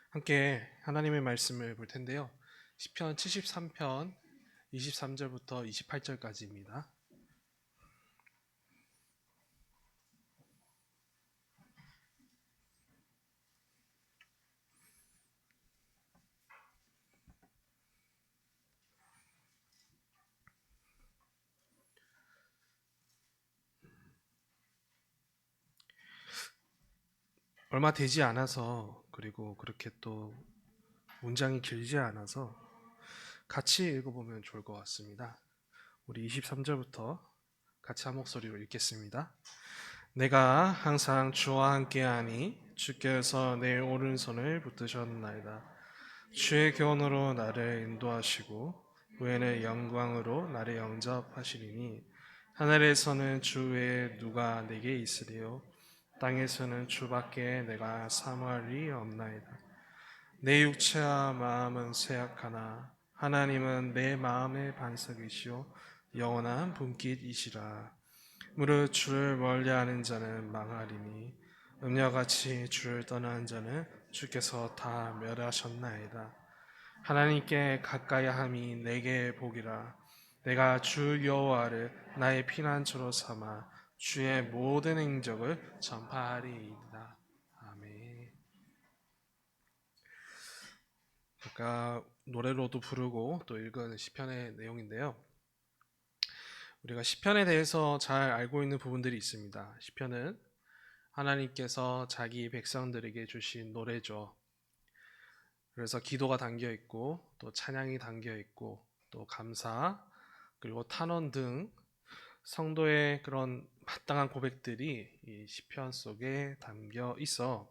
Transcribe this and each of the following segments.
함께 하나님의 말씀을 볼 텐데요. 시편 73편 23절부터 28절까지입니다. 얼마 되지 않아서, 그리고 그렇게 또 문장이 길지 않아서 같이 읽어보면 좋을 것 같습니다. 우리 23절부터 같이 한 목소리로 읽겠습니다. 내가 항상 주와 함께하니 주께서 내 오른손을 붙드셨나이다. 주의 교훈으로 나를 인도하시고 후에는 영광으로 나를 영접하시리니 하늘에서는 주 외에 누가 내게 있으리요 땅에서는 주밖에 내가 사모할 없나이다. 내 육체와 마음은 쇠약하나 하나님은 내 마음의 반석이시요 영원한 분깃이시라. 무릇 주를 멀리하는 자는 망하리니 음녀같이 주를 떠나는 자는 주께서 다 멸하셨나이다. 하나님께 가까이함이 내게 복이라. 내가 주 여호와를 나의 피난처로 삼아 주의 모든 행적을 전파하리이다. 아멘. 아까 노래로도 부르고 또 읽은 시편의 내용인데요. 우리가 시편에 대해서 잘 알고 있는 부분들이 있습니다. 시편은 하나님께서 자기 백성들에게 주신 노래죠. 그래서 기도가 담겨 있고 또 찬양이 담겨 있고 또 감사 그리고 탄원 등 성도의 그런 마땅한 고백들이 이 시편 속에 담겨 있어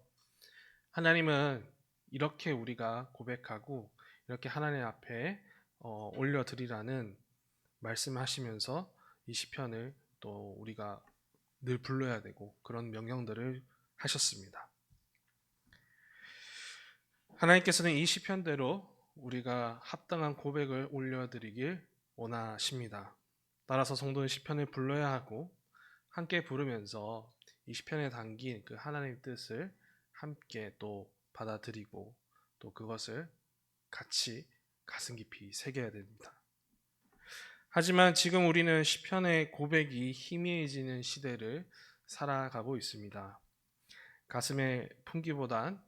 하나님은 이렇게 우리가 고백하고 이렇게 하나님 앞에 올려드리라는 말씀하시면서 이 시편을 또 우리가 늘 불러야 되고 그런 명령들을 하셨습니다. 하나님께서는 이 시편대로 우리가 합당한 고백을 올려드리길 원하십니다. 따라서 성도는 시편을 불러야 하고 함께 부르면서 이 시편에 담긴 그 하나님의 뜻을 함께 또 받아들이고 또 그것을 같이 가슴 깊이 새겨야 됩니다. 하지만 지금 우리는 시편의 고백이 희미해지는 시대를 살아가고 있습니다. 가슴에 품기보단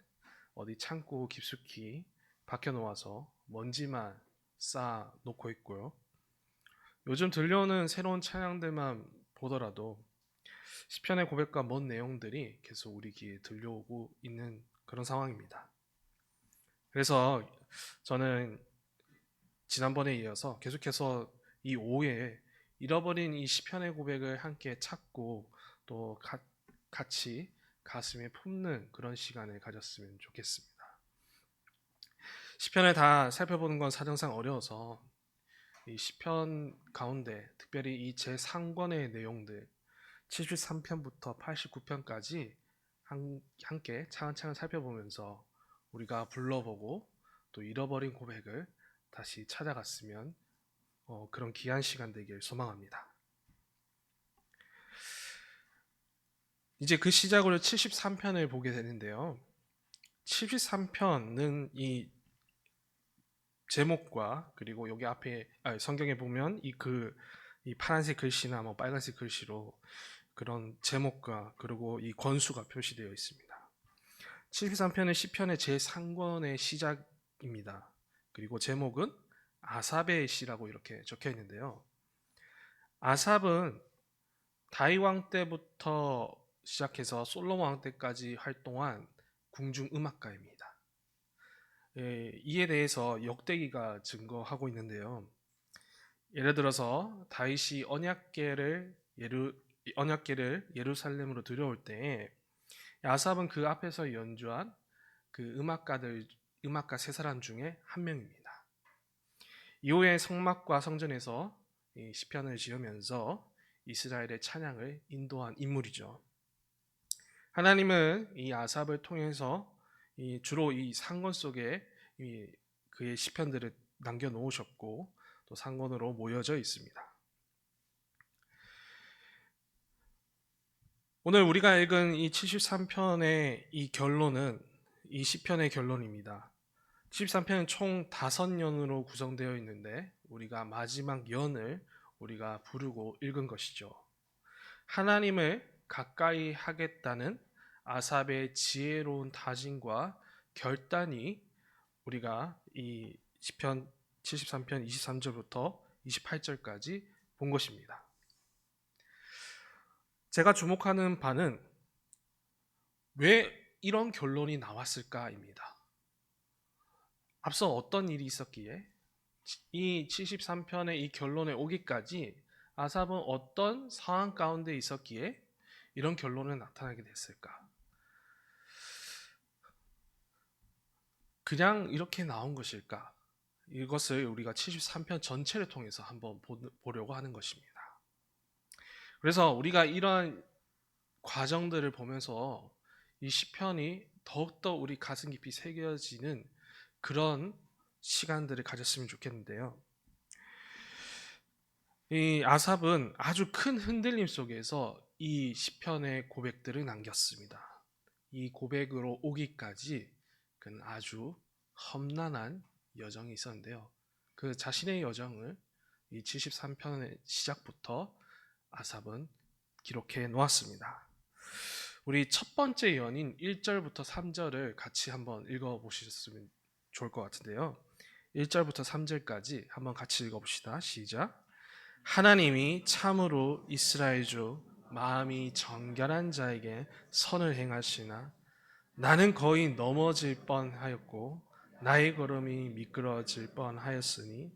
어디 창고 깊숙이 박혀놓아서 먼지만 쌓아 놓고 있고요. 요즘 들려오는 새로운 찬양들만 보더라도 시편의 고백과 먼 내용들이 계속 우리 귀에 들려오고 있는 그런 상황입니다. 그래서 저는 지난번에 이어서 계속해서 이 오후에 잃어버린 이 시편의 고백을 함께 찾고 또 같이 가슴에 품는 그런 시간을 가졌으면 좋겠습니다. 시편을 다 살펴보는 건 사정상 어려워서 이 시편 가운데 특별히 이 제3권의 내용들 73편부터 89편까지 함께 차근차근 살펴보면서 우리가 불러보고 또 잃어버린 고백을 다시 찾아갔으면 그런 귀한 시간 되길 소망합니다. 이제 그 시작으로 73편을 보게 되는데요. 73편은 이 제목과 그리고 여기 앞에 성경에 보면 이 파란색 글씨나 뭐 빨간색 글씨로 그런 제목과 그리고 이 권수가 표시되어 있습니다. 73편은 시편의 제3권의 시작입니다. 그리고 제목은 아삽의 시라고 이렇게 적혀 있는데요. 아삽은 다윗 왕 때부터 시작해서 솔로몬 왕 때까지 활동한 궁중 음악가입니다. 이에 대해서 역대기가 증거하고 있는데요. 예를 들어서 다윗이 언약궤를 예루살렘으로 들여올 때 아삽은 그 앞에서 연주한 그 음악가 세 사람 중에 한 명입니다. 이후에 성막과 성전에서 시편을 지으면서 이스라엘의 찬양을 인도한 인물이죠. 하나님은 이 아삽을 통해서 주로 이 상권 속에 그의 시편들을 남겨놓으셨고 또 상권으로 모여져 있습니다. 오늘 우리가 읽은 이 73편의 이 결론은 이 시편의 결론입니다. 73편은 총 5연으로 구성되어 있는데 우리가 마지막 연을 우리가 부르고 읽은 것이죠. 하나님을 가까이 하겠다는 아삽의 지혜로운 다짐과 결단이 우리가 이 시편 73편 23절부터 28절까지 본 것입니다. 제가 주목하는 바는 왜 이런 결론이 나왔을까입니다. 앞서 어떤 일이 있었기에 이 73편의 이 결론에 오기까지 아삽은 어떤 상황 가운데 있었기에 이런 결론이 나타나게 됐을까? 그냥 이렇게 나온 것일까? 이것을 우리가 73편 전체를 통해서 한번 보려고 하는 것입니다. 그래서 우리가 이런 과정들을 보면서 이 시편이 더욱더 우리 가슴 깊이 새겨지는 그런 시간들을 가졌으면 좋겠는데요. 이 아삽은 아주 큰 흔들림 속에서 이 시편의 고백들을 남겼습니다. 이 고백으로 오기까지 그는 아주 험난한 여정이 있었는데요. 그 자신의 여정을 이 73편의 시작부터 아삽은 기록해 놓았습니다. 우리 첫 번째 연인 1절부터 3절을 같이 한번 읽어 보셨으면 좋을 것 같은데요. 1절부터 3절까지 한번 같이 읽어 봅시다. 시작. 하나님이 참으로 이스라엘 중 마음이 정결한 자에게 선을 행하시나 나는 거의 넘어질 뻔하였고 나의 걸음이 미끄러질 뻔하였으니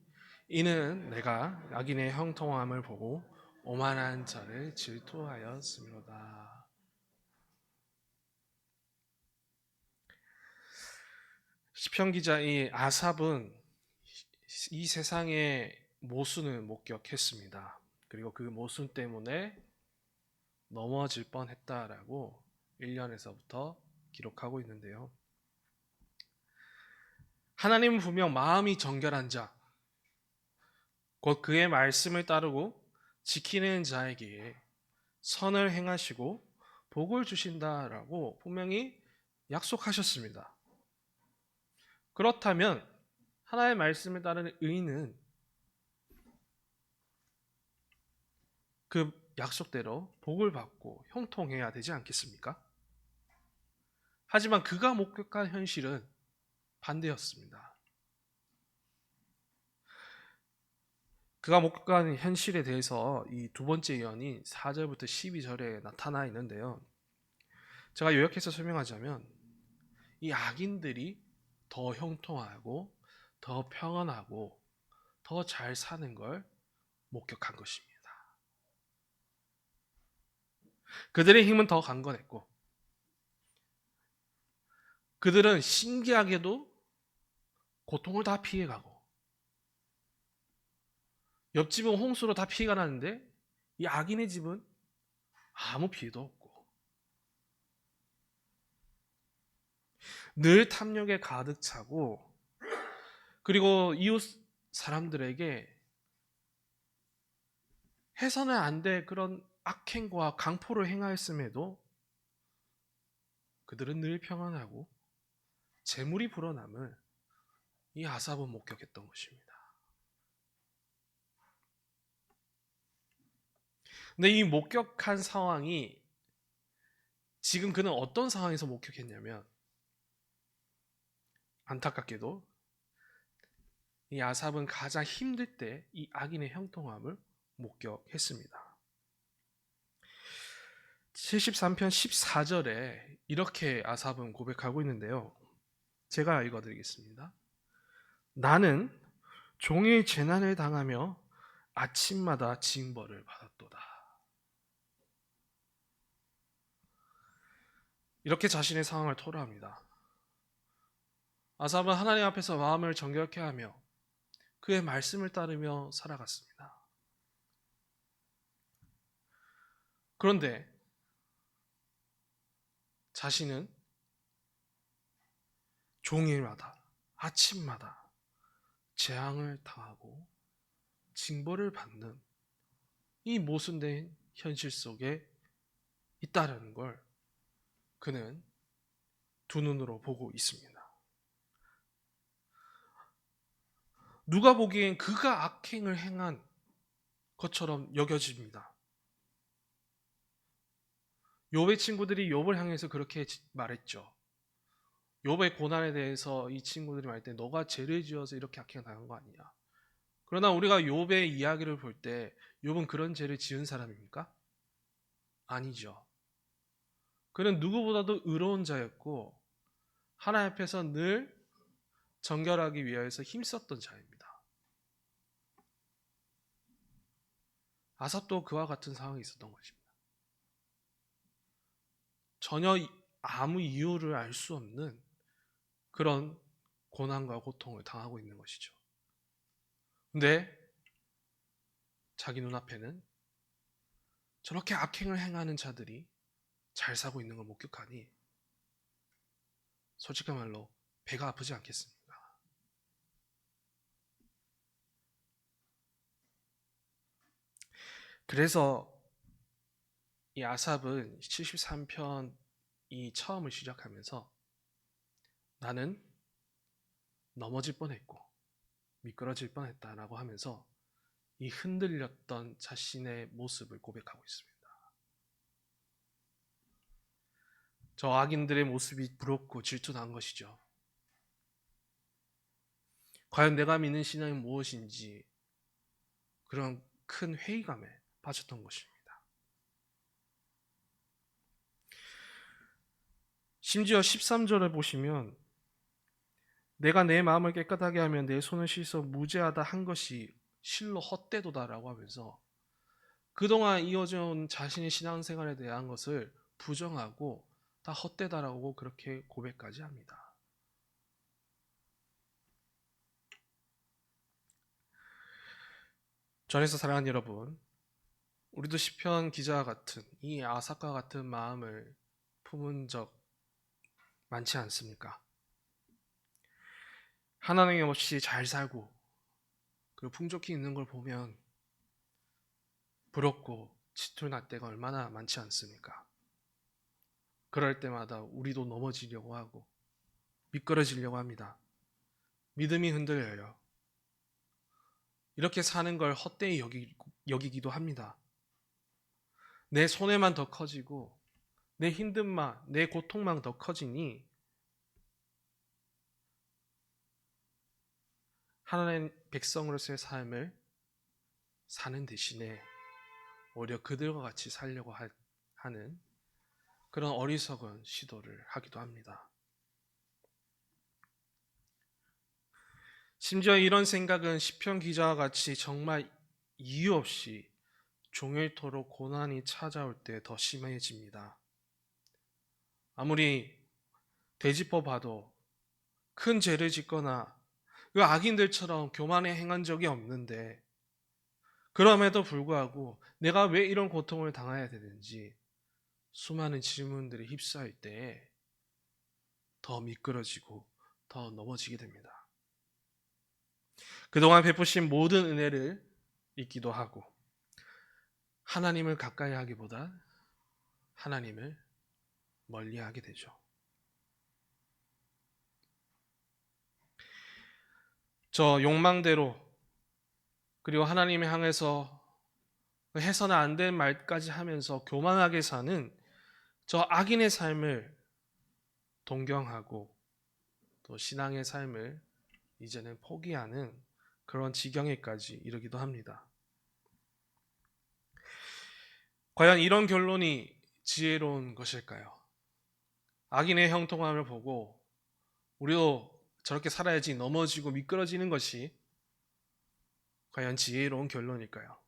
이는 내가 악인의 형통함을 보고 오만한 자를 질투하였음이로다. 시편 기자 이 아삽은 이 세상의 모순을 목격했습니다. 그리고 그 모순 때문에 넘어질 뻔했다라고 1년에서부터 기록하고 있는데요. 하나님은 분명 마음이 정결한 자, 곧 그의 말씀을 따르고 지키는 자에게 선을 행하시고 복을 주신다라고 분명히 약속하셨습니다. 그렇다면 하나님의 말씀을 따르는 의인은 그 약속대로 복을 받고 형통해야 되지 않겠습니까? 하지만 그가 목격한 현실은 반대였습니다. 그가 목격한 현실에 대해서 이 두 번째 예언이 4절부터 12절에 나타나 있는데요. 제가 요약해서 설명하자면 이 악인들이 더 형통하고 더 평안하고 더 잘 사는 걸 목격한 것입니다. 그들의 힘은 더 강건했고 그들은 신기하게도 고통을 다 피해가고 옆집은 홍수로 다 피해가 나는데 이 악인의 집은 아무 피해도 없고 늘 탐욕에 가득 차고 그리고 이웃 사람들에게 해서는 안 될 그런 악행과 강포를 행하였음에도 그들은 늘 평안하고 재물이 불어남을 이 아삽은 목격했던 것입니다. 근데 이 목격한 상황이 지금 그는 어떤 상황에서 목격했냐면 안타깝게도 이 아삽은 가장 힘들 때 이 악인의 형통함을 목격했습니다. 73편 14절에 이렇게 아삽은 고백하고 있는데요. 제가 읽어드리겠습니다. 나는 종일 재난을 당하며 아침마다 징벌을 받았도다. 이렇게 자신의 상황을 토로합니다. 아삽은 하나님 앞에서 마음을 정결케 하며 그의 말씀을 따르며 살아갔습니다. 그런데 자신은 종일마다 아침마다 재앙을 당하고 징벌을 받는 이 모순된 현실 속에 있다는 걸 그는 두 눈으로 보고 있습니다. 누가 보기엔 그가 악행을 행한 것처럼 여겨집니다. 욥의 친구들이 욥을 향해서 그렇게 말했죠. 욥의 고난에 대해서 이 친구들이 말할 때 너가 죄를 지어서 이렇게 악행을 당한 거 아니냐. 그러나 우리가 욥의 이야기를 볼 때 욥은 그런 죄를 지은 사람입니까? 아니죠. 그는 누구보다도 의로운 자였고 하나님 앞에서 늘 정결하기 위하여서 힘썼던 자입니다. 아삽도 그와 같은 상황이 있었던 것입니다. 전혀 아무 이유를 알 수 없는 그런 고난과 고통을 당하고 있는 것이죠. 근데 자기 눈앞에는 저렇게 악행을 행하는 자들이 잘 사고 있는 걸 목격하니 솔직한 말로 배가 아프지 않겠습니까? 그래서 이 아삽은 73편이 처음을 시작하면서 나는 넘어질 뻔했고 미끄러질 뻔했다라고 하면서 이 흔들렸던 자신의 모습을 고백하고 있습니다. 저 악인들의 모습이 부럽고 질투난 것이죠. 과연 내가 믿는 신앙이 무엇인지 그런 큰 회의감에 빠졌던 것입니다. 심지어 13절을 보시면 내가 내 마음을 깨끗하게 하면 내 손을 씻어 무죄하다 한 것이 실로 헛되도다라고 하면서 그동안 이어져 온 자신의 신앙생활에 대한 것을 부정하고 다 헛되다라고 그렇게 고백까지 합니다. 전에서 사랑하는 여러분, 우리도 시편 기자와 같은 이 아삭과 같은 마음을 품은 적 많지 않습니까? 하나님 없이 잘 살고 그리고 풍족히 있는 걸 보면 부럽고 질투날 때가 얼마나 많지 않습니까? 그럴 때마다 우리도 넘어지려고 하고 미끄러지려고 합니다. 믿음이 흔들려요. 이렇게 사는 걸 헛되이 여기기도 합니다. 내 손해만 더 커지고 내 힘듦만, 내 고통만 더 커지니 하나님 백성으로서의 삶을 사는 대신에 오히려 그들과 같이 살려고 하는 그런 어리석은 시도를 하기도 합니다. 심지어 이런 생각은 시편 기자와 같이 정말 이유 없이 종일토록 고난이 찾아올 때 더 심해집니다. 아무리 되짚어 봐도 큰 죄를 짓거나 그 악인들처럼 교만에 행한 적이 없는데 그럼에도 불구하고 내가 왜 이런 고통을 당해야 되는지 수많은 질문들이 휩싸일 때에 더 미끄러지고 더 넘어지게 됩니다. 그동안 베푸신 모든 은혜를 잊기도 하고 하나님을 가까이 하기보다 하나님을 멀리하게 되죠. 저 욕망대로 그리고 하나님을 향해서 해서는 안 될 말까지 하면서 교만하게 사는 저 악인의 삶을 동경하고 또 신앙의 삶을 이제는 포기하는 그런 지경에까지 이르기도 합니다. 과연 이런 결론이 지혜로운 것일까요? 악인의 형통함을 보고 우리도 저렇게 살아야지 넘어지고 미끄러지는 것이 과연 지혜로운 결론일까요?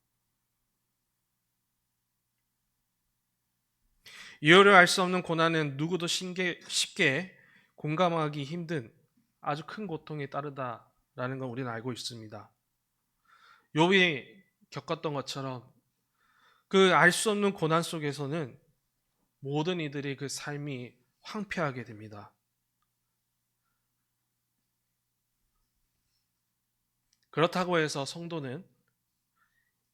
이유를 알 수 없는 고난은 누구도 쉽게 공감하기 힘든 아주 큰 고통이 따르다라는 걸 우리는 알고 있습니다. 욥이 겪었던 것처럼 그 알 수 없는 고난 속에서는 모든 이들의 그 삶이 황폐하게 됩니다. 그렇다고 해서 성도는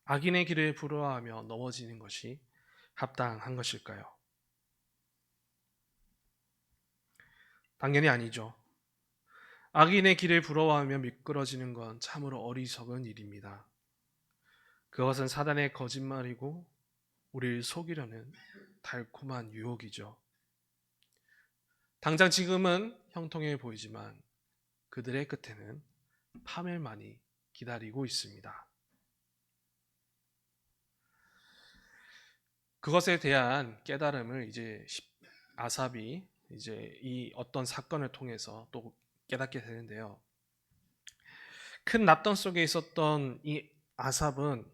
악인의 길을 부러워하며 넘어지는 것이 합당한 것일까요? 당연히 아니죠. 악인의 길을 부러워하며 미끄러지는 건 참으로 어리석은 일입니다. 그것은 사단의 거짓말이고 우리를 속이려는 달콤한 유혹이죠. 당장 지금은 형통해 보이지만 그들의 끝에는 파멸만이 기다리고 있습니다. 그것에 대한 깨달음을 이제 아삽이 이제 이 어떤 사건을 통해서 또 깨닫게 되는데요. 큰 납던 속에 있었던 이 아삽은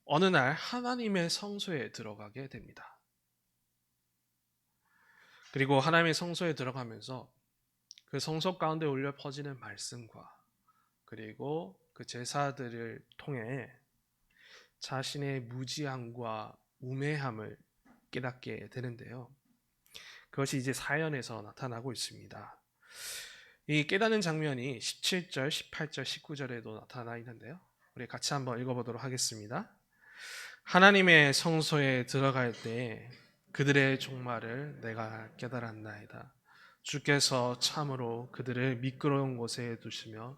어느 날 하나님의 성소에 들어가게 됩니다. 그리고 하나님의 성소에 들어가면서 그 성소 가운데 울려 퍼지는 말씀과 그리고 그 제사들을 통해 자신의 무지함과 우매함을 깨닫게 되는데요. 그것이 이제 사연에서 나타나고 있습니다. 이 깨닫는 장면이 17절, 18절, 19절에도 나타나 있는데요. 우리 같이 한번 읽어보도록 하겠습니다. 하나님의 성소에 들어갈 때 그들의 종말을 내가 깨달았나이다. 주께서 참으로 그들을 미끄러운 곳에 두시며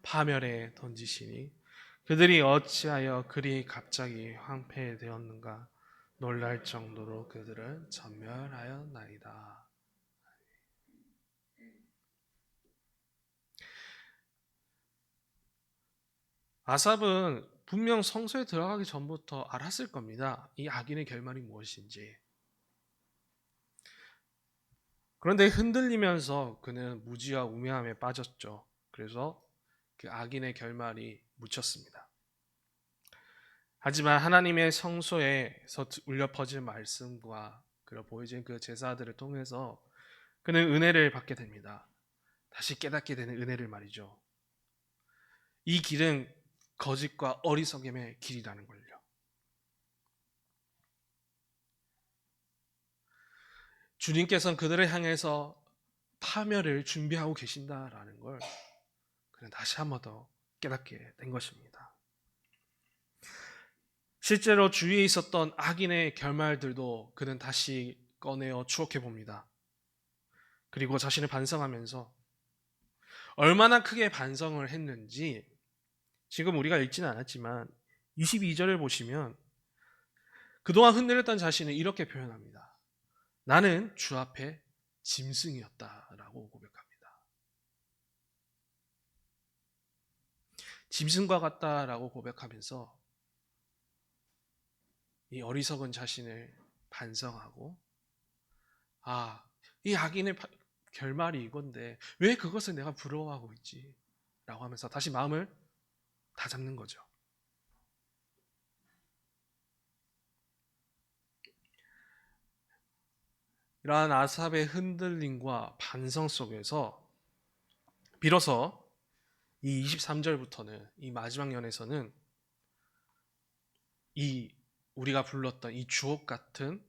파멸에 던지시니 그들이 어찌하여 그리 갑자기 황폐되었는가 놀랄 정도로 그들을 전멸하였나이다. 아삽은 분명 성소에 들어가기 전부터 알았을 겁니다. 이 악인의 결말이 무엇인지. 그런데 흔들리면서 그는 무지와 우매함에 빠졌죠. 그래서 그 악인의 결말이 묻혔습니다. 하지만 하나님의 성소에서 울려 퍼진 말씀과 그리고 보여진 그 제사들을 통해서 그는 은혜를 받게 됩니다. 다시 깨닫게 되는 은혜를 말이죠. 이 길은 거짓과 어리석음의 길이라는 걸요. 주님께서는 그들을 향해서 파멸을 준비하고 계신다라는 걸 그는 다시 한 번 더 깨닫게 된 것입니다. 실제로 주위에 있었던 악인의 결말들도 그는 다시 꺼내어 추억해 봅니다. 그리고 자신을 반성하면서 얼마나 크게 반성을 했는지 지금 우리가 읽지는 않았지만 22절을 보시면 그동안 흔들렸던 자신을 이렇게 표현합니다. 나는 주 앞에 짐승이었다라고 고백합니다. 짐승과 같다라고 고백하면서 이 어리석은 자신을 반성하고 이 악인의 결말이 이건데 왜 그것을 내가 부러워하고 있지? 라고 하면서 다시 마음을 다잡는 거죠. 이러한 아삽의 흔들림과 반성 속에서 비로소 이 23절부터는 이 마지막 연에서는 이 우리가 불렀던 이 주옥 같은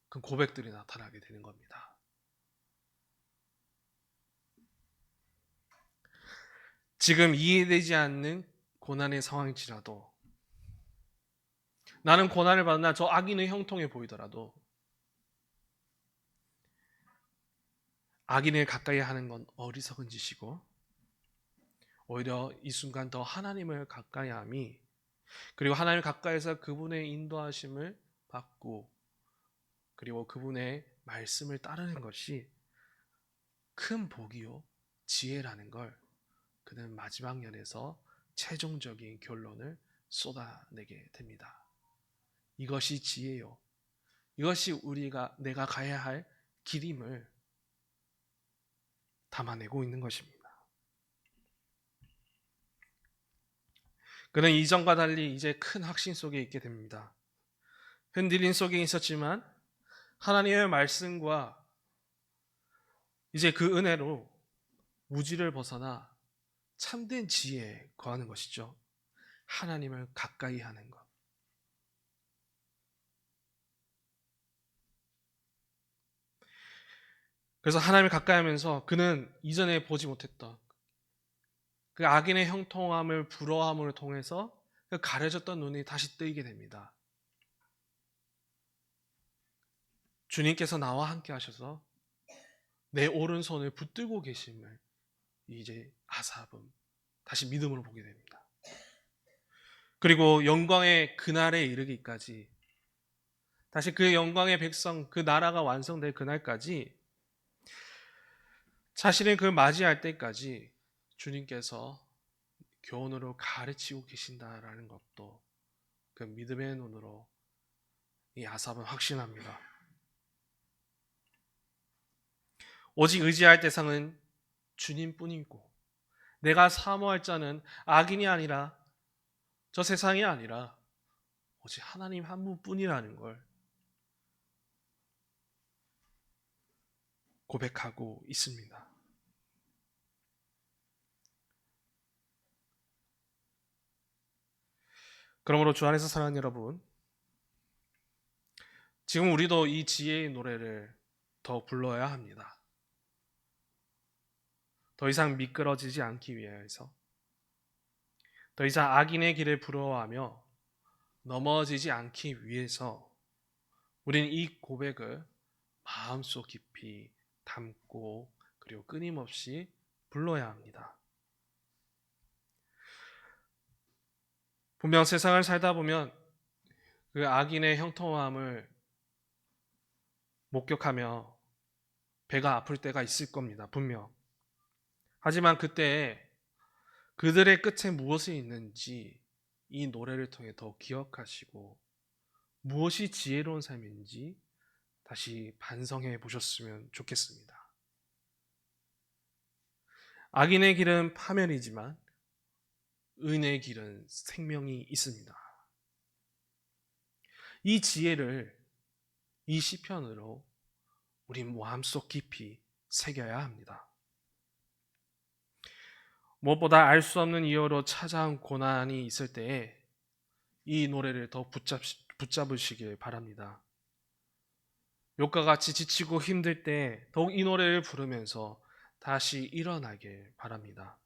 그 고백들이 나타나게 되는 겁니다. 지금 이해되지 않는 고난의 상황일지라도 나는 고난을 받으나 저 악인의 형통해 보이더라도 악인을 가까이 하는 건 어리석은 짓이고 오히려 이 순간 더 하나님을 가까이 함이 그리고 하나님을 가까이서 그분의 인도하심을 받고 그리고 그분의 말씀을 따르는 것이 큰 복이요 지혜라는 걸 그는 마지막 연에서 최종적인 결론을 쏟아내게 됩니다. 이것이 지혜요. 이것이 내가 가야 할 길임을 담아내고 있는 것입니다. 그는 이전과 달리 이제 큰 확신 속에 있게 됩니다. 흔들림 속에 있었지만 하나님의 말씀과 이제 그 은혜로 무지를 벗어나 참된 지혜에 거하는 것이죠. 하나님을 가까이 하는 것. 그래서 하나님을 가까이 하면서 그는 이전에 보지 못했던 그 악인의 형통함을 부러워함을 통해서 그 가려졌던 눈이 다시 뜨이게 됩니다. 주님께서 나와 함께 하셔서 내 오른손을 붙들고 계심을 이제 아삽은 다시 믿음으로 보게 됩니다. 그리고 영광의 그날에 이르기까지, 다시 그 영광의 백성, 그 나라가 완성될 그날까지, 자신의 그 맞이할 때까지 주님께서 교훈으로 가르치고 계신다라는 것도 그 믿음의 눈으로 이 아삽은 확신합니다. 오직 의지할 대상은 주님뿐이고, 내가 사모할 자는 악인이 아니라, 저 세상이 아니라 오직 하나님 한 분뿐이라는 걸 고백하고 있습니다. 그러므로 주 안에서 사랑하는 여러분, 지금 우리도 이 지혜의 노래를 더 불러야 합니다. 더 이상 미끄러지지 않기 위해서, 더 이상 악인의 길을 부러워하며 넘어지지 않기 위해서 우리는 이 고백을 마음속 깊이 담고 그리고 끊임없이 불러야 합니다. 분명 세상을 살다 보면 그 악인의 형통함을 목격하며 배가 아플 때가 있을 겁니다. 분명. 하지만 그때 그들의 끝에 무엇이 있는지 이 노래를 통해 더 기억하시고 무엇이 지혜로운 삶인지 다시 반성해 보셨으면 좋겠습니다. 악인의 길은 파멸이지만 의인의 길은 생명이 있습니다. 이 지혜를 이 시편으로 우리 마음속 깊이 새겨야 합니다. 무엇보다 알 수 없는 이유로 찾아온 고난이 있을 때에 이 노래를 더 붙잡으시길 바랍니다. 욕과 같이 지치고 힘들 때 더욱 이 노래를 부르면서 다시 일어나길 바랍니다.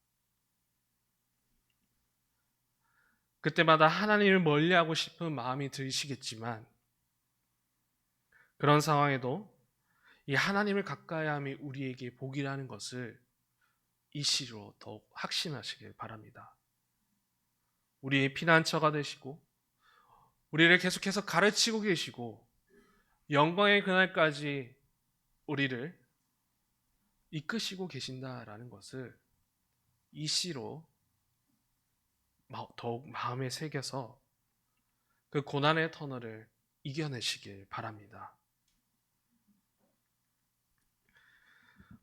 그때마다 하나님을 멀리하고 싶은 마음이 드시겠지만 그런 상황에도 이 하나님을 가까이함이 우리에게 복이라는 것을 이 시로 더욱 확신하시길 바랍니다. 우리의 피난처가 되시고 우리를 계속해서 가르치고 계시고 영광의 그날까지 우리를 이끄시고 계신다라는 것을 이 시로 더욱 마음에 새겨서 그 고난의 터널을 이겨내시길 바랍니다.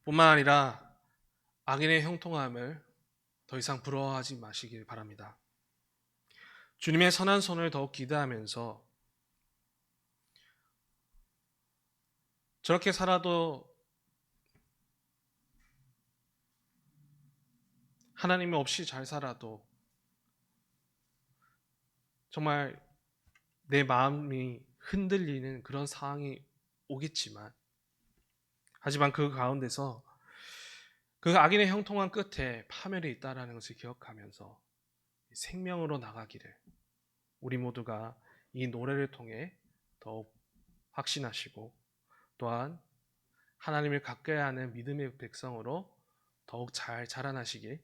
뿐만 아니라 악인의 형통함을 더 이상 부러워하지 마시길 바랍니다. 주님의 선한 손을 더욱 기대하면서 저렇게 살아도 하나님 없이 잘 살아도 정말 내 마음이 흔들리는 그런 상황이 오겠지만 하지만 그 가운데서 그 악인의 형통한 끝에 파멸이 있다는 것을 기억하면서 생명으로 나가기를 우리 모두가 이 노래를 통해 더욱 확신하시고 또한 하나님을 가까이 하는 믿음의 백성으로 더욱 잘 자라나시길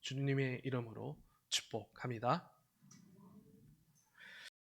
주님의 이름으로 축복합니다.